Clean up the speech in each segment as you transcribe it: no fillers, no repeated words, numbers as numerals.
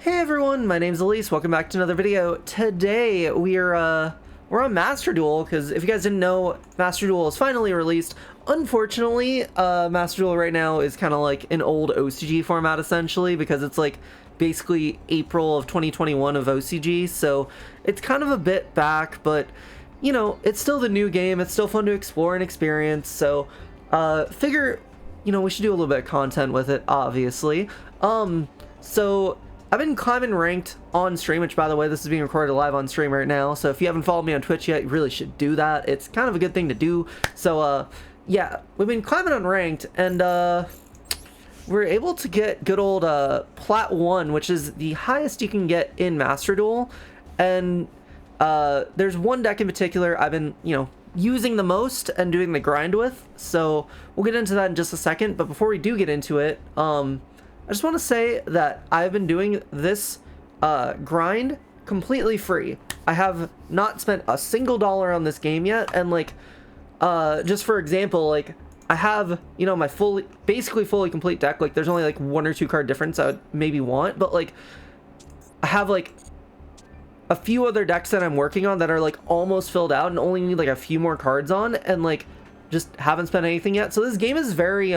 Hey everyone, my name's Alyse. Welcome back to another video. Today we're on Master Duel because if you guys didn't know, Master Duel is finally released. Unfortunately, Master Duel right now is kind of like an old OCG format essentially because it's like basically April of 2021 of OCG, so it's kind of a bit back, but you know, it's still the new game. It's still fun to explore and experience. So, figure, you know, we should do a little bit of content with it, obviously. So I've been climbing ranked on stream, which by the way, this is being recorded live on stream right now. So if you haven't followed me on Twitch yet, you really should do that. It's kind of a good thing to do. So, yeah, we've been climbing on ranked and, we're able to get good old, Plat 1, which is the highest you can get in Master Duel. And, there's one deck in particular I've been, you know, using the most and doing the grind with. So we'll get into that in just a second. But before we do get into it, I just want to say that I've been doing this grind completely free. I have not spent a single dollar on this game yet, and like, just for example, like I have, you know, my basically fully complete deck. Like, there's only like 1 or 2 card difference I would maybe want, but like, I have like a few other decks that I'm working on that are like almost filled out and only need like a few more cards on, and like just haven't spent anything yet. So this game is very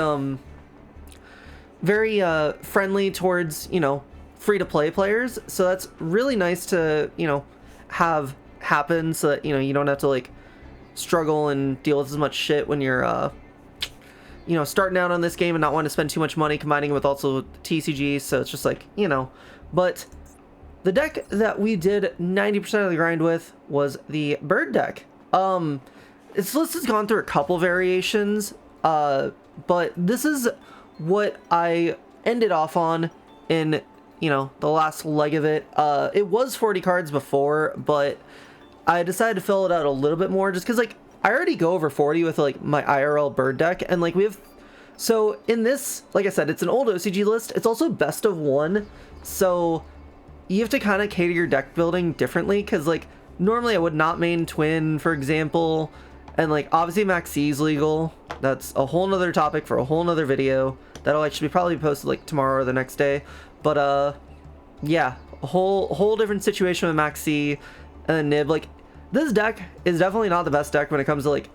friendly towards, you know, free-to-play players, so that's really nice to, you know, have happen so that, you know, you don't have to like struggle and deal with as much shit when you're you know, starting out on this game and not wanting to spend too much money combining it with also TCG. So it's just like, you know. But the deck that we did 90% of the grind with was the bird deck. Its list has gone through a couple variations, but this is what I ended off on in, you know, the last leg of it. It was 40 cards before, but I decided to fill it out a little bit more just because, like, I already go over 40 with, like, my IRL bird deck, and, like, we have... So, in this, like I said, it's an old OCG list. It's also best of 1, so you have to kind of cater your deck building differently, because, like, normally I would not main Twin, for example, and, like, obviously Max C is legal. That's a whole nother topic for a whole nother video that'll actually probably be posted like tomorrow or the next day. But yeah, a whole different situation with Max C and Nib. Like, this deck is definitely not the best deck when it comes to like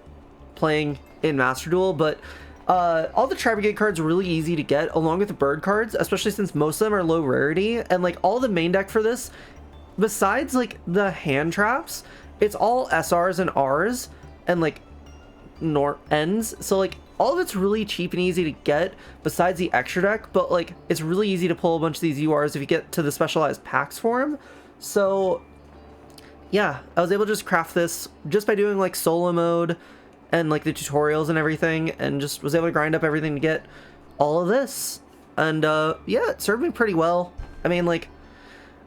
playing in Master Duel, but all the Tri-Brigade cards are really easy to get along with the bird cards, especially since most of them are low rarity. And like all the main deck for this, besides like the hand traps, it's all SRs and Rs and like ends, so like all of it's really cheap and easy to get besides the extra deck, but like it's really easy to pull a bunch of these URs if you get to the specialized packs for them. So yeah, I was able to just craft this just by doing like solo mode and like the tutorials and everything, and just was able to grind up everything to get all of this. And yeah, it served me pretty well. I mean, like,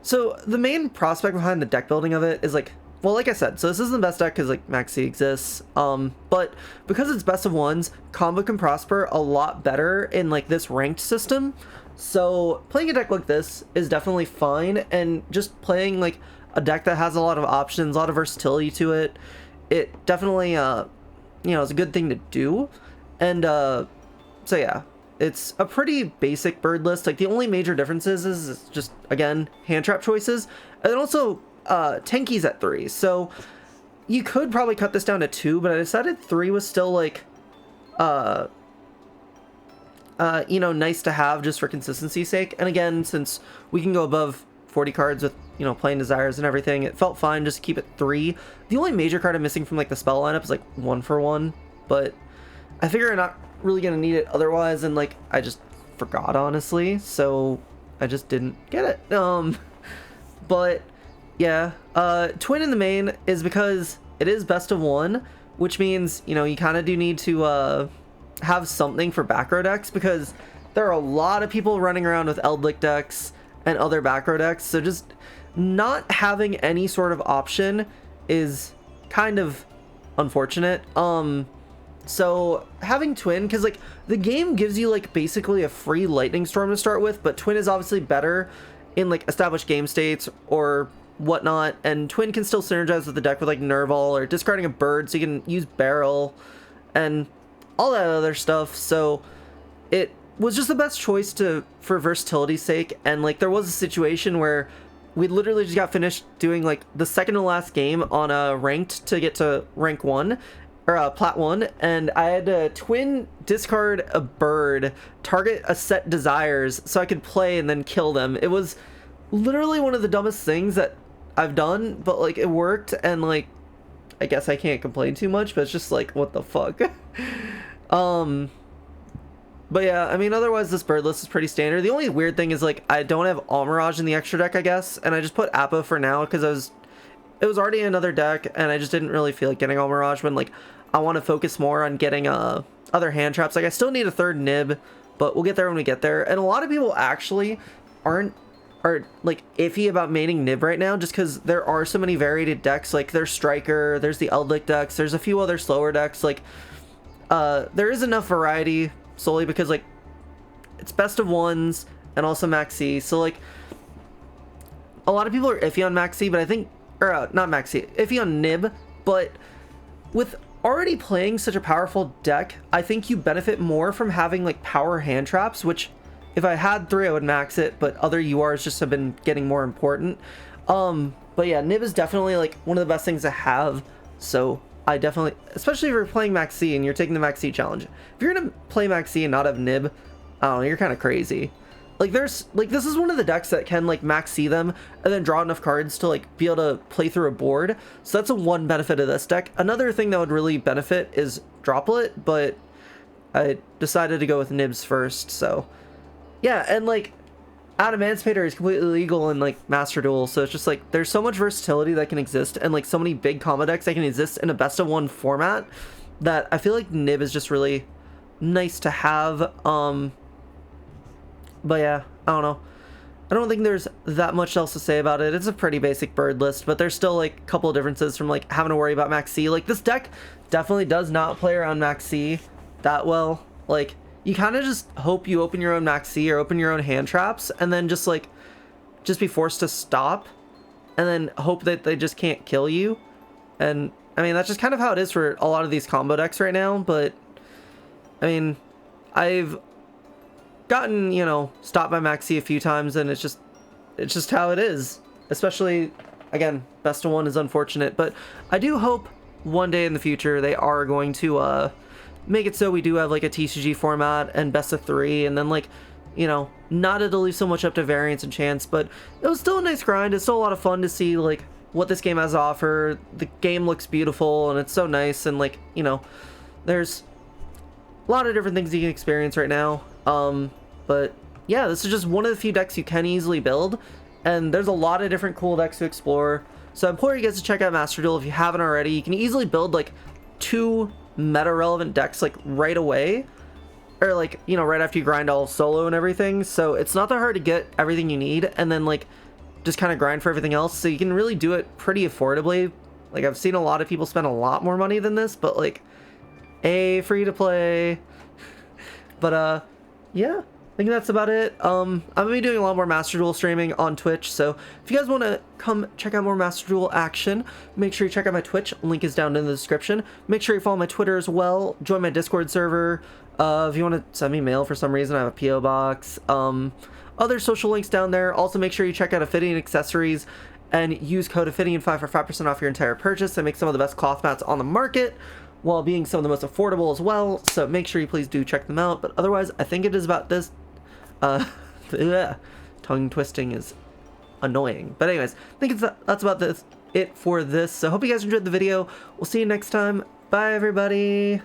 so the main prospect behind the deck building of it is like, well, like I said, so this isn't the best deck because like Max C exists, but because it's best of 1s, combo can prosper a lot better in like this ranked system. So playing a deck like this is definitely fine, and just playing like a deck that has a lot of options, a lot of versatility to it, it definitely, you know, is a good thing to do. And so yeah, it's a pretty basic bird list. Like the only major differences is just, again, hand trap choices, and then also Tenki's at 3, so you could probably cut this down to 2, but I decided 3 was still like you know, nice to have just for consistency's sake. And again, since we can go above 40 cards with, you know, playing desires and everything, it felt fine just to keep it 3. The only major card I'm missing from like the spell lineup is like 1 for 1, but I figure I'm not really gonna need it otherwise, and like I just forgot, honestly, so I just didn't get it. But yeah, Twin in the main is because it is best of 1, which means, you know, you kind of do need to have something for back row decks, because there are a lot of people running around with Eldlik decks and other back row decks, so just not having any sort of option is kind of unfortunate. So having Twin, because like the game gives you like basically a free Lightning Storm to start with, but Twin is obviously better in like established game states or whatnot, and Twin can still synergize with the deck with like Nerval or discarding a bird, so you can use Barrel and all that other stuff. So it was just the best choice for versatility's sake. And like there was a situation where we literally just got finished doing like the second to last game on a ranked to get to rank 1 or plat 1, and I had to twin discard a bird, target a set desires so I could play and then kill them. It was literally one of the dumbest things that I've done, but like it worked, and like I guess I can't complain too much, but it's just like, what the fuck. But yeah, I mean, otherwise this bird list is pretty standard. The only weird thing is like I don't have All Mirage in the extra deck, I guess, and I just put Appa for now because it was already another deck, and I just didn't really feel like getting All Mirage when like I want to focus more on getting other hand traps. Like I still need a third nib, but we'll get there when we get there. And a lot of people actually are like iffy about maining nib right now just because there are so many varied decks. Like there's Striker, there's the Eldlick decks, there's a few other slower decks. Like there is enough variety solely because like it's best of ones and also Maxi. So like a lot of people are iffy on Maxi, but I think, or not Maxi, iffy on nib, but with already playing such a powerful deck, I think you benefit more from having like power hand traps, which if I had 3 I would max it, but other URs just have been getting more important. But yeah, nib is definitely like one of the best things to have. So I definitely, especially if you're playing Maxi and you're taking the Maxi challenge, if you're gonna play Maxi and not have nib, I don't know, you're kind of crazy. Like there's like, this is one of the decks that can like Maxi them and then draw enough cards to like be able to play through a board. So that's a one benefit of this deck. Another thing that would really benefit is Droplet, but I decided to go with nibs first. So yeah, and like Adamantipator is completely legal in like Master Duel, so it's just like there's so much versatility that can exist, and like so many big combo decks that can exist in a best of one format that I feel like nib is just really nice to have. But yeah, I don't know. I don't think there's that much else to say about it. It's a pretty basic bird list, but there's still like a couple of differences from like having to worry about Max C. Like this deck definitely does not play around Max C that well. Like you kind of just hope you open your own Max C or open your own hand traps and then just be forced to stop and then hope that they just can't kill you. And I mean, that's just kind of how it is for a lot of these combo decks right now. But I mean, I've gotten, you know, stopped by Maxi a few times, and it's just how it is. Especially, again, best of one is unfortunate, but I do hope one day in the future they are going to make it so we do have like a TCG format and best of 3, and then like, you know, not to leave so much up to variance and chance, but it was still a nice grind. It's still a lot of fun to see like what this game has to offer. The game looks beautiful and it's so nice, and like, you know, there's a lot of different things you can experience right now. But yeah, this is just one of the few decks you can easily build, and there's a lot of different cool decks to explore. So I implore you guys to check out Master Duel if you haven't already. You can easily build like 2 meta relevant decks like right away, or like, you know, right after you grind all solo and everything. So it's not that hard to get everything you need and then like just kind of grind for everything else. So you can really do it pretty affordably. Like I've seen a lot of people spend a lot more money than this, but like free to play. But yeah, I think that's about it. I'm gonna be doing a lot more Master Duel streaming on Twitch, so if you guys want to come check out more Master Duel action, make sure you check out my Twitch. Link is down in the description. Make sure you follow my Twitter as well. Join my Discord server. If you want to send me mail for some reason, I have a PO box. Other social links down there. Also, make sure you check out Ophidian Accessories and use code Ophidian5 for 5% off your entire purchase. They make some of the best cloth mats on the market, while being some of the most affordable as well. So make sure you please do check them out. But otherwise, I think it is about this. Tongue twisting is annoying. But anyways, I think that's about it for this. So hope you guys enjoyed the video. We'll see you next time. Bye, everybody.